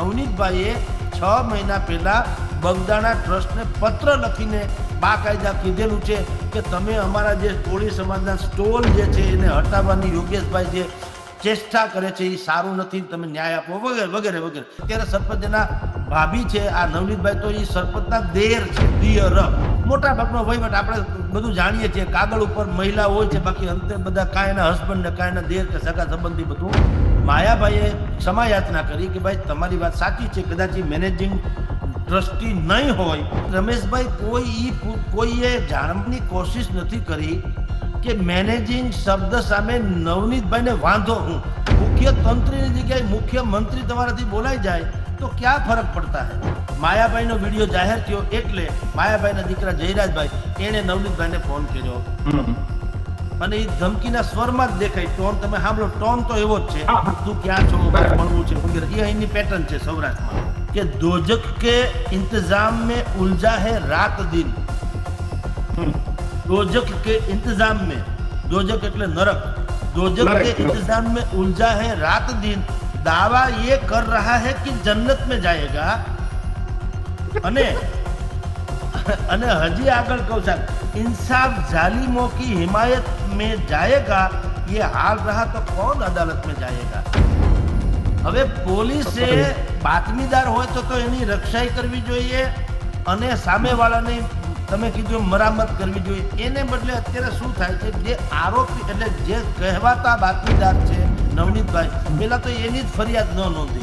નવનીતભાઈએ 6 મહિના પહેલા બગદાણા ટ્રસ્ટને પત્ર લખીને બાકાયદા કીધેલું છે કે તમે અમારા જે કોળી સમાજના સ્ટોલ જે છે એને હટાવવાની યોગેશભાઈ જે ચેષ્ટા કરે છે એ સારું નથી, તમે ન્યાય આપો વગેરે વગેરે વગેરે. અત્યારે સરપંચના ભાભી છે આ નવનીતભાઈ, તો એ સરપંચના દેર છે, દિયર. મોટા ભાગનો વહીવટ આપણે બધું જાણીએ છીએ, કાગળ ઉપર મહિલા હોય છે, બાકી અંતે બધા કાંઈ એના હસબન્ડ ને કાંઈ એના દેર કે સગા સંબંધી બધું. માયાભાઈએ ક્ષમાયાચના કરી કે ભાઈ તમારી વાત સાચી છે, કદાચ મેનેજિંગ ટ્રસ્ટી નહીં હોય. રમેશભાઈ કોઈએ જાણવાની કોશિશ નથી કરી કે મેનેજિંગ શબ્દ સામે નવનીતભાઈને વાંધો હું. મુખ્ય તંત્રીની જગ્યાએ મુખ્યમંત્રી તમારાથી બોલાઈ જાય તો ક્યાં ફરક પડતા હે. માયાભાઈનો વિડીયો જાહેર થયો એટલે માયાભાઈના દીકરા જયરાજભાઈ એણે નવનીતભાઈને ફોન કર્યો અને એ ધમકીના સ્વરમાં જ દેખાય. ટોન તમે સાંભળો, ટોન તો એવો જ છે, તું ક્યાં છો, મળવું છે વગેરે. એ અહીંની પેટર્ન છે સૌરાષ્ટ્રમાં કે દોજક કે इंतजाम में उलझा है रात दिन. दोजक के इंतजाम में, दोजक એટલે नरक, दोजक के इंतजाम में उलझा है रात दिन. दावा ये कर रहा है कि जन्नत में जाएगा. અને હજી આગળ કહું છું, इंसाफ जालिमों की हिमायत में जाएगा. ये हाल रहा तो कौन अदालत में जाएगा. હવે પોલીસે બાતમીદાર હોય તો એની રક્ષાઈ કરવી જોઈએ અને સામેવાળાની તમે કીધું મરામત કરવી જોઈએ. એને બદલે અત્યારે શું થાય છે, જે આરોપી એટલે જે કહેવાતા બાતમીદાર છે નવનીતભાઈ, પહેલાં તો એની જ ફરિયાદ ન નોંધી.